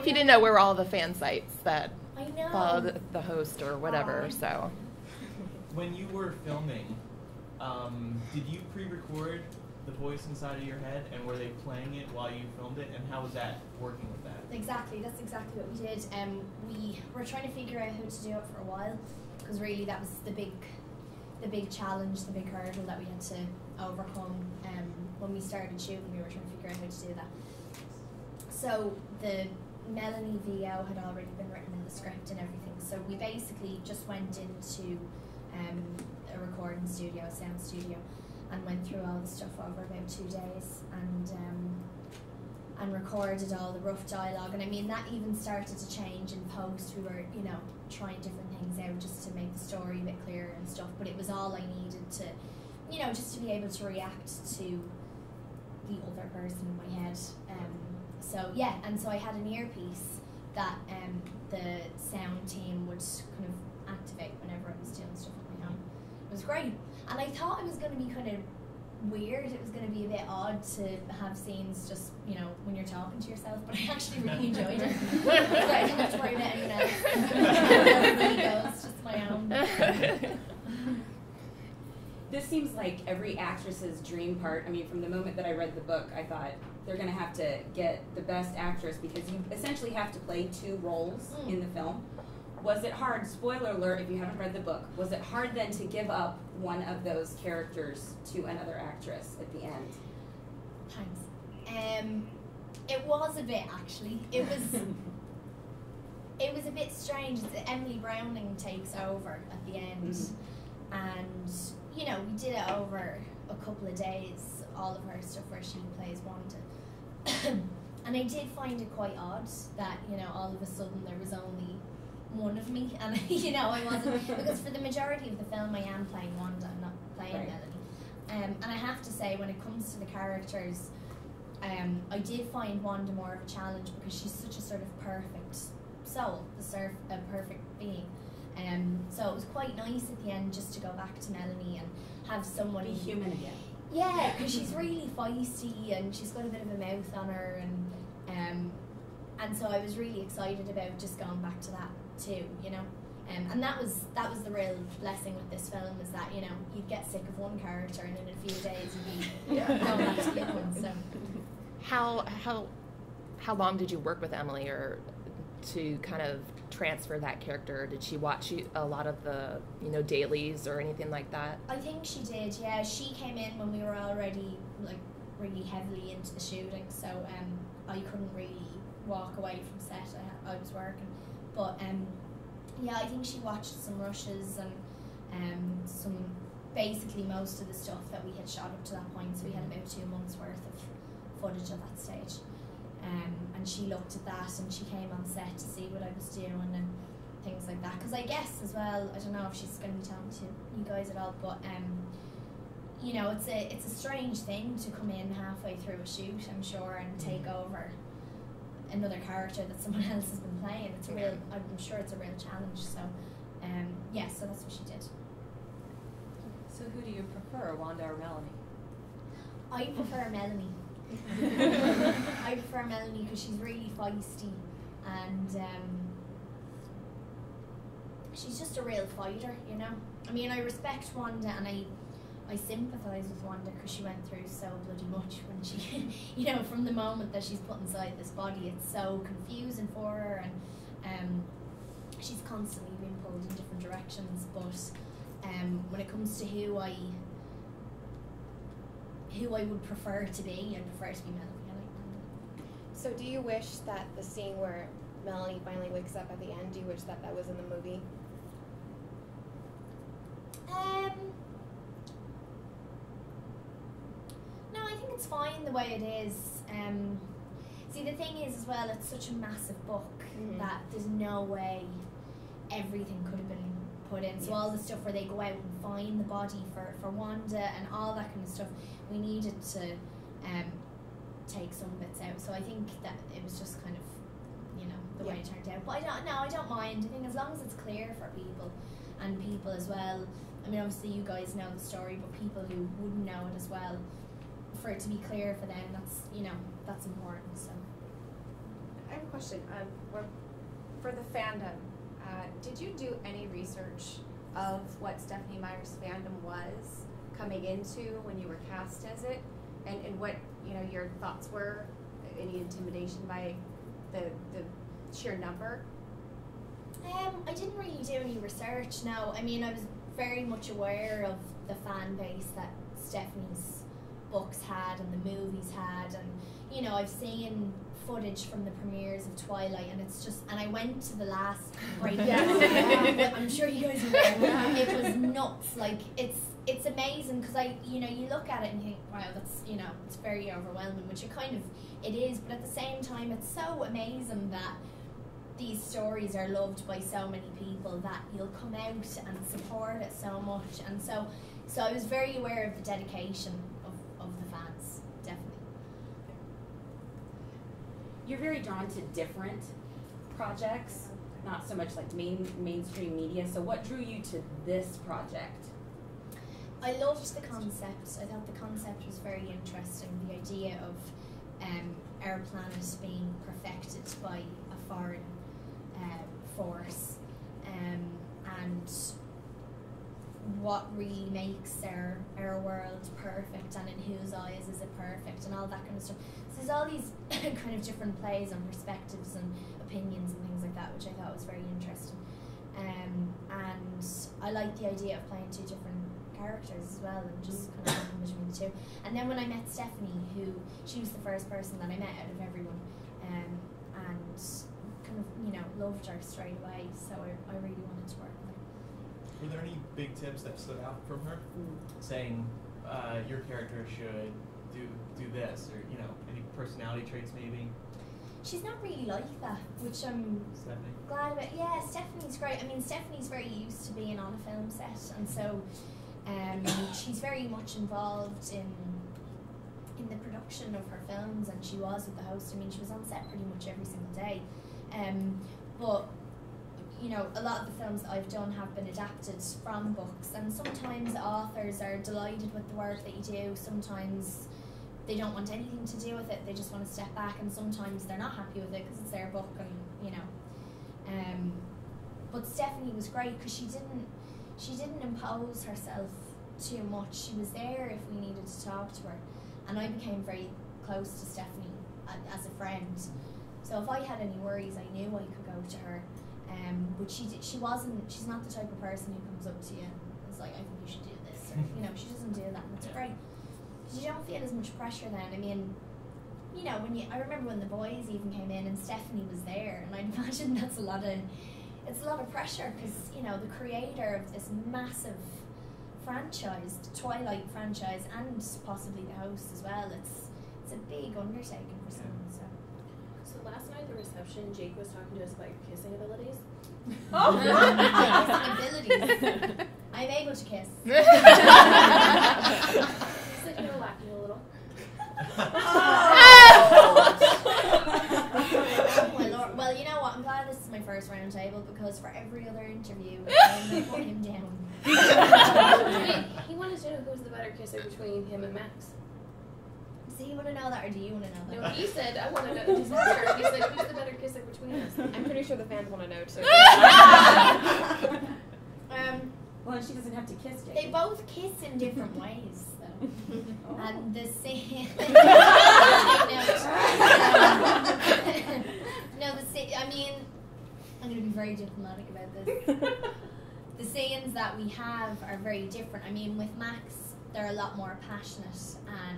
if you didn't know, we're all the fan sites that I know. follow the host or whatever. So, when you were filming, did you pre-record the voice inside of your head, and were they playing it while you filmed it, and how was that working with that? Exactly, that's exactly what we did. We were trying to figure out how to do it for a while, because really that was the big challenge, the big hurdle that we had to overcome. When we started shooting, we were trying to figure out how to do that. So the Melanie VO had already been written in the script and everything, so we basically just went into a recording studio, a sound studio, and went through all the stuff over about 2 days and recorded all the rough dialogue. And I mean, that even started to change in post. We were, trying different things out just to make the story a bit clearer and stuff, but it was all I needed to, just to be able to react to the other person in my head. So yeah, and so I had an earpiece that the sound team would kind of activate whenever I was doing stuff on my own. It was great, and I thought it was going to be kind of weird. It was going to be a bit odd to have scenes just, when you're talking to yourself, but I actually really enjoyed it. I didn't have to worry about anyone else. It's just my own. This seems like every actress's dream part. I mean, from the moment that I read the book, I thought they're going to have to get the best actress, because you essentially have to play 2 roles in the film. Was it hard, spoiler alert if you haven't read the book, was it hard then to give up one of those characters to another actress at the end? Thanks. It was a bit, actually. It was a bit strange. Emily Browning takes over at the end, and we did it over a couple of days, all of her stuff where she plays Wanda. And I did find it quite odd that, all of a sudden there was only one of me, and I wasn't, because for the majority of the film I am playing Wanda, I'm not playing Melanie. And I have to say, when it comes to the characters, I did find Wanda more of a challenge, because she's such a sort of perfect soul, a perfect being. So it was quite nice at the end just to go back to Melanie and have someone be human again. Yeah, because she's really feisty and she's got a bit of a mouth on her, and so I was really excited about just going back to that too, and that was the real blessing with this film, is that you'd get sick of one character and in a few days you'd be going back to the other one. So how long did you work with Emily, or to kind of transfer that character? Did she watch a lot of the dailies or anything like that? I think she did, yeah. She came in when we were already really heavily into the shooting, so I couldn't really walk away from set. I was working, but yeah, I think she watched some rushes and basically most of the stuff that we had shot up to that point. So we had about 2 months worth of footage at that stage. And she looked at that, and she came on set to see what I was doing and things like that. Because I guess as well, I don't know if she's going to be telling to you guys at all, but it's a strange thing to come in halfway through a shoot, I'm sure, and take over another character that someone else has been playing. It's a real, I'm sure it's a real challenge. So yeah, so that's what she did. So who do you prefer, Wanda or Melanie? I prefer Melanie. I prefer Melanie because she's really feisty, and she's just a real fighter, I mean, I respect Wanda, and I sympathise with Wanda because she went through so bloody much when she, from the moment that she's put inside this body, it's so confusing for her, and she's constantly being pulled in different directions. But when it comes to who I would prefer to be, I prefer to be Melanie. I like Wanda. So do you wish that the scene where Melanie finally wakes up at the end, do you wish that was in the movie? No, I think it's fine the way it is. See, the thing is as well, it's such a massive book that there's no way everything could have been put in. So all the stuff where they go out and find the body for Wanda and all that kind of stuff, we needed to take some bits out. So I think that it was just kind of, the way it turned out. But I don't mind. I think as long as it's clear for people, and people as well. I mean, obviously you guys know the story, but people who wouldn't know it as well, for it to be clear for them, that's important. So I have a question. For the fandom, did you do any research of what Stephenie Meyer's fandom was coming into when you were cast as it, and what your thoughts were? Any intimidation by the sheer number? I didn't really do any research. No, I mean I was very much aware of the fan base that Stephenie's books had and the movies had, and I've seen footage from the premieres of Twilight, and it's just, and I went to the last break. I'm sure you guys know. It was nuts. Like it's amazing because you look at it and you think, wow, that's it's very overwhelming, which it is, but at the same time it's so amazing that these stories are loved by so many people that you'll come out and support it so much, and so I was very aware of the dedication of the fans, definitely. You're very drawn to different projects, not so much like mainstream media. So what drew you to this project? I loved the concept. I thought the concept was very interesting. The idea of our planet being perfected by a foreign force, and what really makes our world perfect, and in whose eyes is it perfect, and all that kind of stuff. So there's all these kind of different plays and perspectives and opinions and things like that, which I thought was very interesting. And I like the idea of playing two different characters as well, and just kind of moving between the two. And then when I met Stephenie, she was the first person that I met out of everyone, and kind of loved her straight away. So I really wanted to work with her. Were there any big tips that stood out from her, saying your character should do this, or any personality traits maybe? She's not really like that, which I'm glad about. Yeah, Stephenie's great. I mean, Stephenie's very used to being on a film set, and so she's very much involved in the production of her films, and she was with the host. I mean, she was on set pretty much every single day. But a lot of the films that I've done have been adapted from books, and sometimes authors are delighted with the work that you do. Sometimes they don't want anything to do with it, they just want to step back, and sometimes they're not happy with it because it's their book, and but Stephenie was great because she didn't impose herself too much. She was there if we needed to talk to her, and I became very close to Stephenie as a friend. So if I had any worries, I knew I could go to her. But she's not the type of person who comes up to you and is like, I think you should do this, or she doesn't do that, and it's great. You don't feel as much pressure then. I mean, I remember when the boys even came in and Stephenie was there, and I'd imagine it's a lot of pressure because the creator of this massive franchise, the Twilight franchise, and possibly the host as well. It's a big undertaking for someone. So last night at the reception, Jake was talking to us about your kissing abilities. Kissing abilities. I'm able to kiss. Said you were lacking a little. Oh my lord. Well, you know what? I'm glad this is my first round table because for every other interview, I'm going to put him down. He wanted to know who was the better kisser between him and Max. Do you want to know that, or do you want to know that? No, he said, I want to know. He said, who's the better kisser between us? I'm pretty sure the fans want to know too. Well, and she doesn't have to kiss Jake. They both kiss in different ways, though. Oh. And the same. I mean, I'm going to be very diplomatic about this. The scenes that we have are very different. I mean, with Max, they're a lot more passionate, and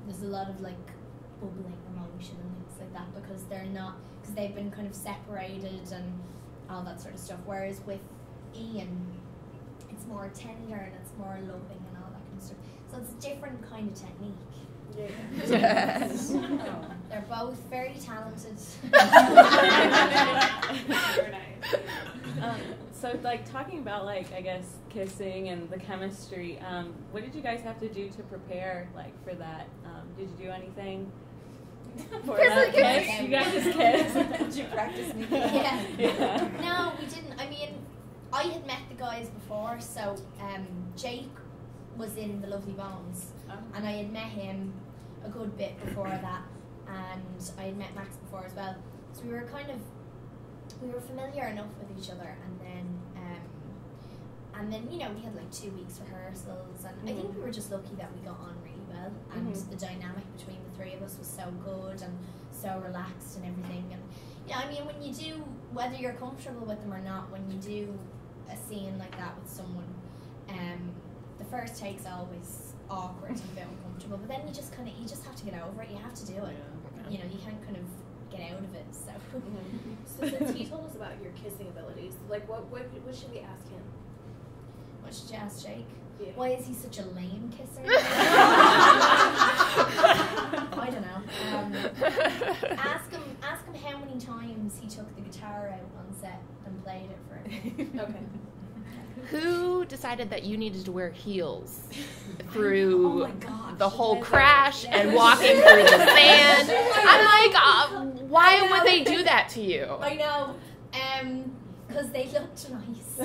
there's a lot of like bubbling emotion and things like that because they've been kind of separated and all that sort of stuff. Whereas with Ian, it's more tender and it's more loving and all that kind of stuff. So it's a different kind of technique. Yeah. They're both very talented. Very nice. So, like, talking about, like, I guess, kissing and the chemistry, what did you guys have to do to prepare, like, for that? Did you do anything for that kiss? You guys just kissed? Did you practice me? Yeah. No, we didn't. I mean, I had met the guys before, so Jake was in The Lovely Bones, and I had met him a good bit before that, and I had met Max before as well. So we were familiar enough with each other, and then we had like 2 weeks rehearsals, and I think we were just lucky that we got on really well, and the dynamic between the three of us was so good and so relaxed and everything. And when you do, whether you're comfortable with them or not, when you do a scene like that with someone, the first take's always awkward and a bit uncomfortable, but then you just have to get over it. You have to do it. You can't kind of get out of it. So since he told us about your kissing abilities, like what should we ask him? What should you ask Jake? Yeah. Why is he such a lame kisser? I don't know. Ask him how many times he took the guitar out on set and played it for him. Okay. Who decided that you needed to wear heels through the whole desert. crash and walking through the sand? I'm like, why would they do that to you? I know, because they looked nice.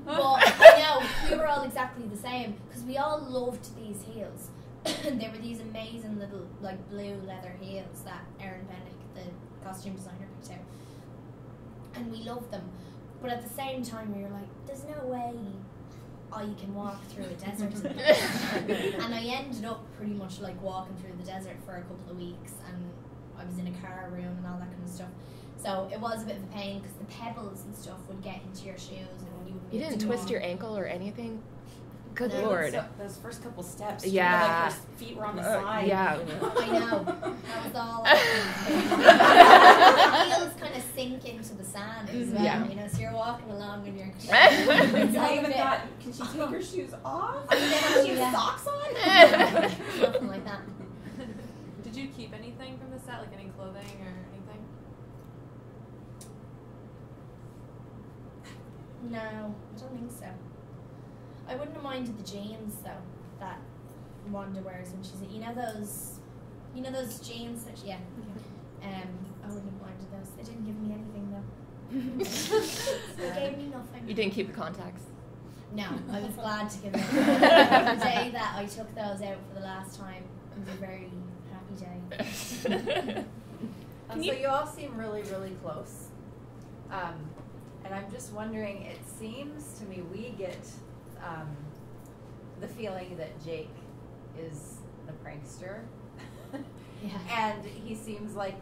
But I know, we were all exactly the same, because we all loved these heels. They were these amazing little, like, blue leather heels that Erin Bennick, the costume designer, picked out. And we loved them. But at the same time, we were like, there's no way you can walk through a desert. And I ended up pretty much like walking through the desert for a couple of weeks, and I was in a car room and all that kind of stuff. So it was a bit of a pain because the pebbles and stuff would get into your shoes, and You didn't twist your ankle or anything? Good No, Lord. Those first couple steps. Yeah. Like your feet were on the side. Yeah. I know. That was all. The heels kind of sink into the sand as well. Yeah. So you're walking along and you're. I even thought, can she take her shoes off? Yeah, She has socks on? Nothing like that. Did you keep anything from the set, like any clothing or anything? No, I don't think so. I wouldn't have minded the jeans though that Wanda wears when she's those jeans that I wouldn't have minded those. They didn't give me anything though. They gave me nothing. You didn't keep the contacts? No, I was glad to give them. The day that I took those out for the last time, it was a very happy day. So you all seem really, really close. And I'm just wondering, it seems to me we get the feeling that Jake is the prankster. Yeah. And he seems like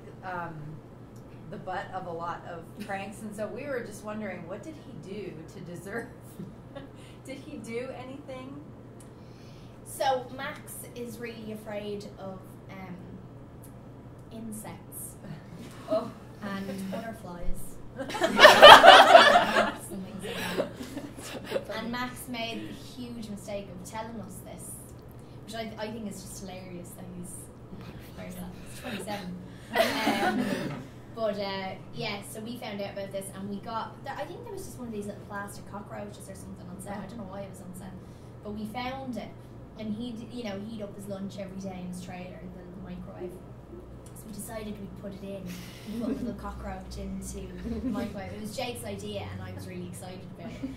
the butt of a lot of pranks. And so we were just wondering, what did he do to deserve? Did he do anything? So Max is really afraid of insects and butterflies. And Max made the huge mistake of telling us this, which I think is just hilarious that he's 27. So we found out about this, and we got, I think there was just one of these little plastic cockroaches or something on set. I don't know why it was on set, but we found it, and he'd heat up his lunch every day in his trailer in the microwave. So we decided we'd put it in, put a little cockroach into the microwave. It was Jake's idea, and I was really excited about it.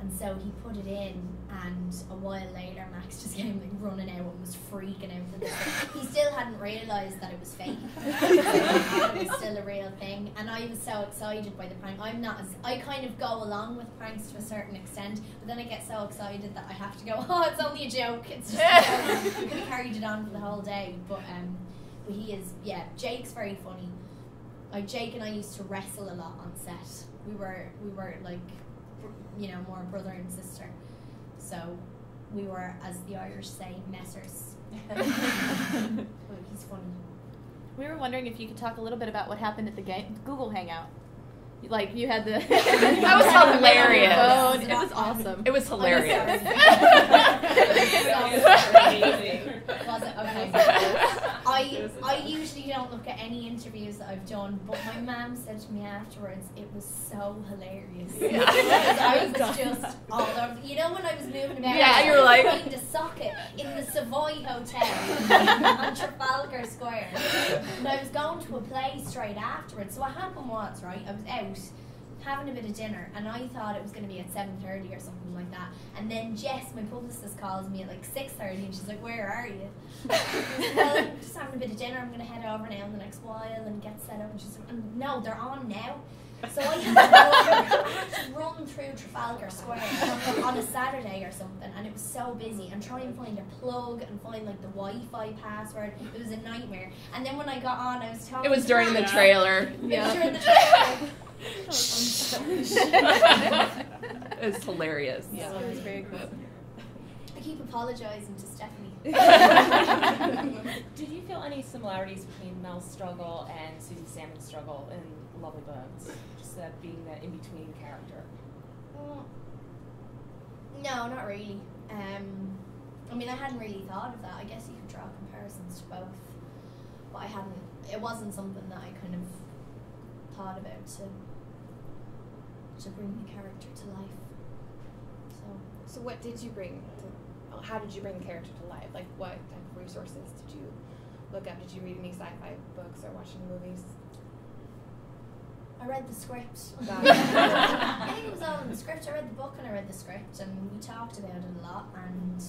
And so he put it in, and a while later Max just came like running out and was freaking out for this thing. He still hadn't realised that it was fake. It was still a real thing, and I was so excited by the prank. I kind of go along with pranks to a certain extent, but then I get so excited that I have to go, it's only a joke, it's just a joke. I could have carried it on for the whole day, but he is, Jake's very funny. Like Jake and I used to wrestle a lot on set. We were like, more brother and sister. So we were, as the Irish say, messers. But he's funny. We were wondering if you could talk a little bit about what happened at the Google Hangout. Like, you had the... That was hilarious. It was awesome. It was hilarious. Was it? Okay. I usually don't look at any interviews that I've done, but my mum said to me afterwards, it was so hilarious. I was just all over. You know when I was moving about? Yeah, you were like... trying to socket in the Savoy Hotel on Trafalgar Square. And I was going to a play straight afterwards. So what happened was, right, I was out having a bit of dinner, and I thought it was going to be at 7:30 or something like that. And then Jess, my publicist, calls me at like 6:30, and she's like, "Where are you?" Well, I'm just having a bit of dinner. I'm going to head over now in the next while and get set up. And she's like, "No, they're on now." So I had to run through Trafalgar Square on a Saturday or something, and it was so busy, and try and find a plug and find like the Wi-Fi password. It was a nightmare. And then when I got on, I was talking. It was during the trailer. It was during the trailer. It's hilarious. Yeah, it was very cool. I keep apologizing to Stephanie. Did you feel any similarities between Mel's struggle and Susie Salmon's struggle in Lovely Bones? Just that being that in-between character. No, not really. I mean, I hadn't really thought of that. I guess you could draw comparisons to both, but I hadn't. It wasn't something that I kind of thought about to bring the character to life. So what did you bring to, how did you bring the character to life? Like, what type of resources did you look up? Did you read any sci-fi books or watch any movies? I read the script. Got it. I think it was all in the script. I read the book and I read the script, and we talked about it a lot. And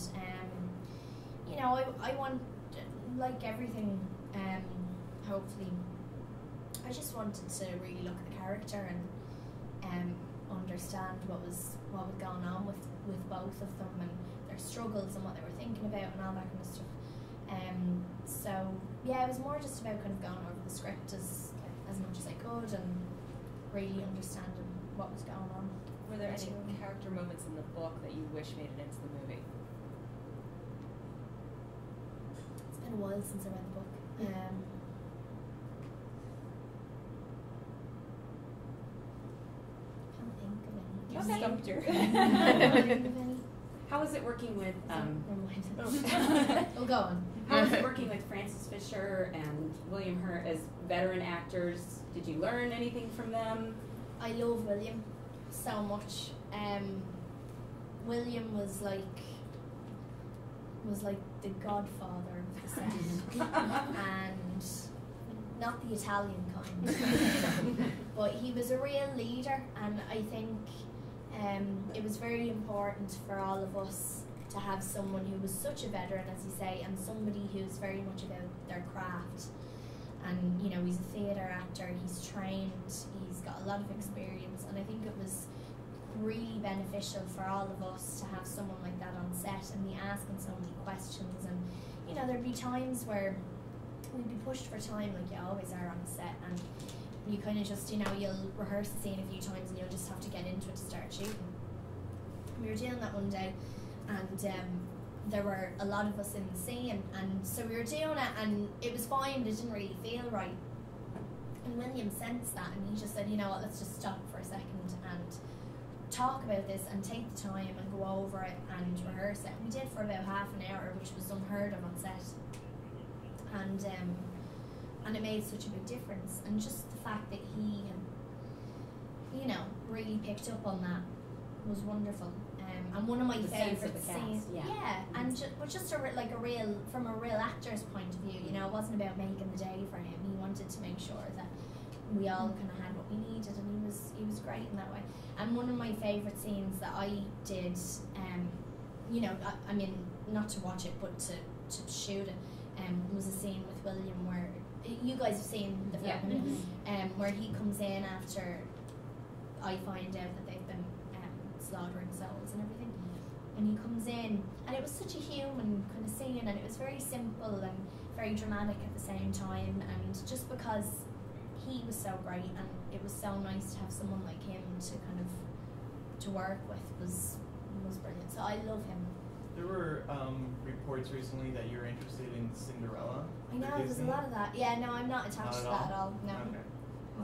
you know, I want, like everything, hopefully, I just wanted to really look at the character and understand what was going on with both of them and their struggles and what they were thinking about and all that kind of stuff. So yeah, it was more just about kind of going over the script as much as I could and really understanding what was going on. Were there any character moments in the book that you wish made it into the movie? It's been a while since I read the book. Can't think of any. How was it working with Oh, go on. How was it working with Frances Fisher and William Hurt as veteran actors? Did you learn anything from them? I love William so much. William was like the godfather of the set, and not the Italian kind, but he was a real leader, and I think it was very important for all of us to have someone who was such a veteran, as you say, and somebody who's very much about their craft. And you know, he's a theatre actor, he's trained, he's got a lot of experience, and I think it was really beneficial for all of us to have someone like that on set and be asking so many questions. And you know, there'd be times where we'd be pushed for time, like you always are on a set, and you kind of just, you know, you'll rehearse the scene a few times and you'll just have to get into it to start shooting. We were doing that one day, and there were a lot of us in the scene, and so we were doing it, and it was fine, but it didn't really feel right. And William sensed that, and he just said, you know what, let's just stop for a second and talk about this and take the time and go over it and rehearse it. And we did for about half an hour, which was unheard of on set. And it made such a big difference. And just the fact that he, you know, really picked up on that was wonderful. And one of my favourite scenes, and just from a real actor's point of view, you know, it wasn't about making the day for him. He wanted to make sure that we all kind of had what we needed, and he was great in that way. And one of my favourite scenes that I did, you know, I mean, not to watch it, but to shoot it, was a scene with William where you guys have seen the film, where he comes in after I find out that they've been slaughtering souls and everything, and he comes in, and it was such a human kind of scene, and it was very simple and very dramatic at the same time, and just because he was so great and it was so nice to have someone like him to kind of to work with was brilliant. So I love him. There were reports recently that you're interested in Cinderella. I know, there's a lot of that. Yeah, no, I'm not attached to that at all. No.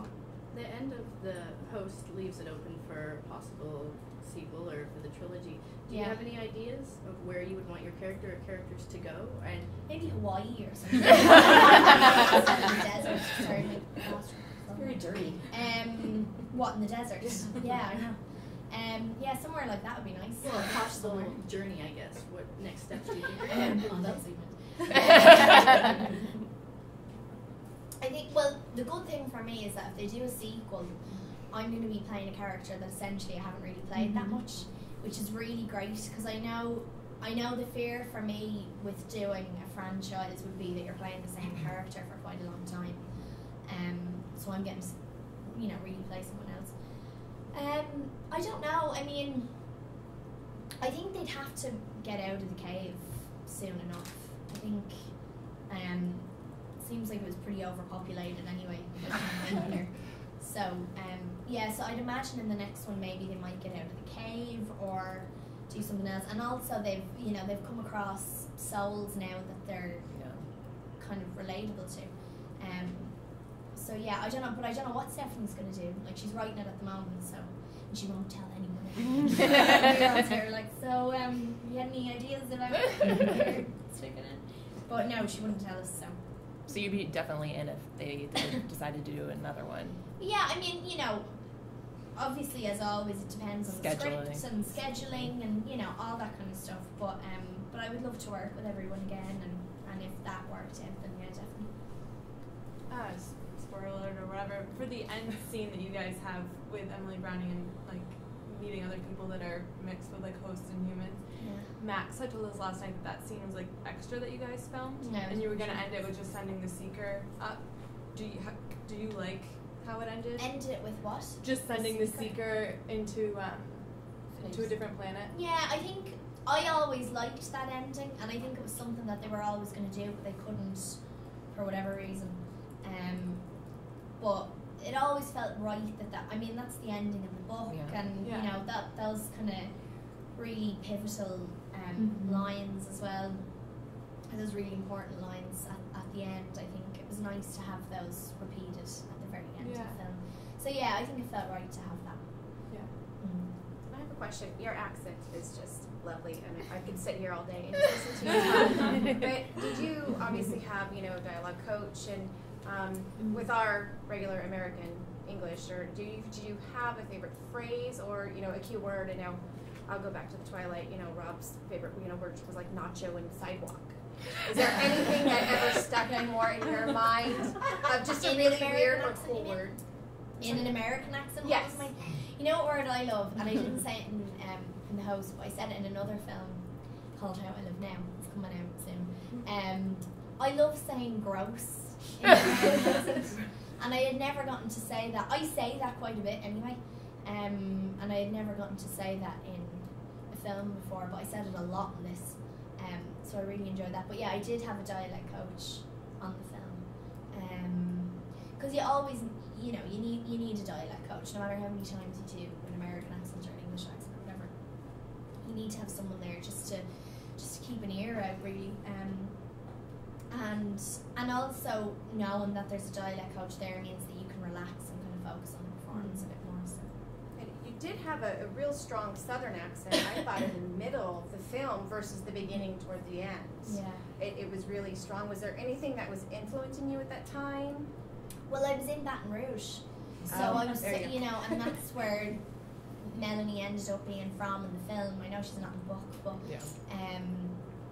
Okay. The end of the host leaves it open for possible sequel or for the trilogy. Do you have any ideas of where you would want your character or characters to go? And maybe Hawaii or something. Desert, very dirty. What, in the desert? Yeah, I know. Yeah, somewhere like that would be nice. Well, a possible journey, I guess. What next steps do you think? I think, well, the good thing for me is that if they do a sequel, I'm going to be playing a character that essentially I haven't really played that much, which is really great because I know the fear for me with doing a franchise would be that you're playing the same character for quite a long time. So I'm getting to, really play someone else. I don't know. I mean, I think they'd have to get out of the cave soon enough. I think seems like it was pretty overpopulated anyway. Here. So so I'd imagine in the next one maybe they might get out of the cave or do something else. And also they've come across souls now that they're kind of relatable to. So yeah, I don't know what Stephanie's gonna do. Like she's writing it at the moment, so and she won't tell anyone. Everyone's here like, so you had any ideas about sticking in? But no, she wouldn't tell us. So you'd be definitely in if they decided to do another one. Yeah, I mean, obviously as always it depends on the script and scheduling and all that kind of stuff. But I would love to work with everyone again, and if that worked out, then yeah, definitely. Spoiler alert or whatever, for the end scene that you guys have with Emily Browning and like meeting other people that are mixed with like hosts and humans. Yeah. Max had told us last night that scene was like extra that you guys filmed, No, and you were gonna end it with just sending the seeker up. Do you like how it ended? End it with what? Just sending the seeker into a different planet. Yeah, I think I always liked that ending, and I think it was something that they were always going to do, but they couldn't for whatever reason. But it always felt right that I mean that's the ending of the book, and those kind of really pivotal lines as well. Those really important lines at the end. I think it was nice to have those repeated at the very end of the film. So yeah, I think it felt right to have that. I have a question. Your accent is just lovely, and I could sit here all day and just listen to you talk. But did you obviously have a dialogue coach, and with our regular American English, or do you have a favorite phrase or a key word? And now I'll go back to the Twilight. Rob's favorite word was like nacho and sidewalk. Is there anything that ever stuck more in your mind of just a really weird or cool word? In an American accent? Yes. You know what word I love, and I didn't say it in the host, but I said it in another film called How I Live Now. It's coming out soon. I love saying gross in and I had never gotten to say that. I say that quite a bit anyway, and I had never gotten to say that in a film before, but I said it a lot in this, so I really enjoyed that. But yeah, I did have a dialect coach on the film, because you always, you need a dialect coach, no matter how many times you do an American accent or an English accent or whatever. You need to have someone there just to keep an ear out, really. And also knowing that there's a dialect coach there means that you can relax and kind of focus on the performance a bit more. So. And you did have a real strong Southern accent, I thought, in the middle of the film versus the beginning toward the end. Yeah. It was really strong. Was there anything that was influencing you at that time? Well, I was in Baton Rouge, so I was, and that's where Melanie ended up being from in the film. I know she's not in the book, but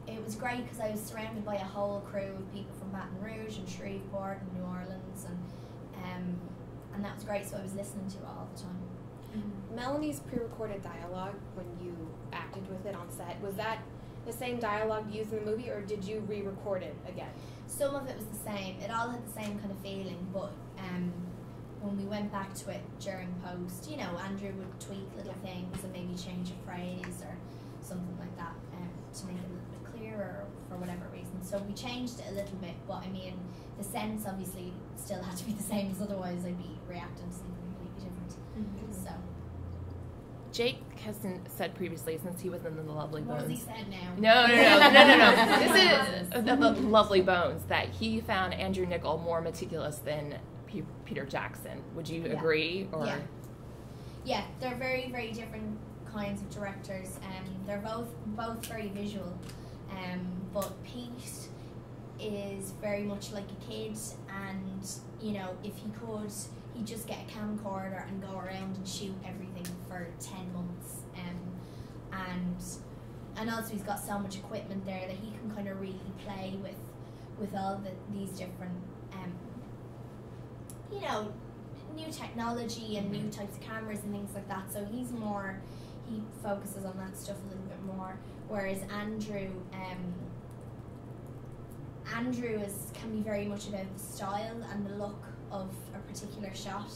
it was great because I was surrounded by a whole crew of people from Baton Rouge and Shreveport and New Orleans, and that was great. So I was listening to it all the time. Melanie's pre-recorded dialogue when you acted with it on set, was that the same dialogue used in the movie, or did you re-record it again? Some of it was the same. It all had the same kind of feeling, but when we went back to it during post, Andrew would tweak little things and maybe change a phrase or something like that to make it a little bit clearer for whatever reason. So we changed it a little bit, but I mean, the sense obviously still had to be the same, because otherwise I'd be reacting to something completely different. So. Jake has said previously, since he was in the Lovely Bones. What has he said now? No. This is the Lovely Bones, that he found Andrew Niccol more meticulous than Peter Jackson. Would you agree? Or? Yeah, they're very, very different kinds of directors, and they're both very visual. But Pete is very much like a kid, and if he could, he'd just get a camcorder and go around and shoot everything for 10 months. And also he's got so much equipment there that he can kind of really play with all these different new technology and new types of cameras and things like that. So he focuses on that stuff a little bit more. Whereas Andrew can be very much about the style and the look of a particular shot.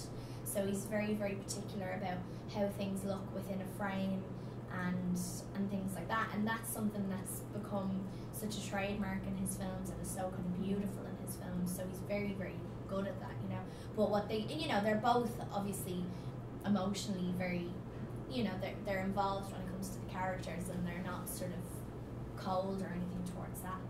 So he's very, very particular about how things look within a frame and things like that. And that's something that's become such a trademark in his films and is so kind of beautiful in his films. So he's very, very good at that, you know. But what they're both obviously emotionally very, they're involved when it comes to the characters, and they're not sort of cold or anything towards that.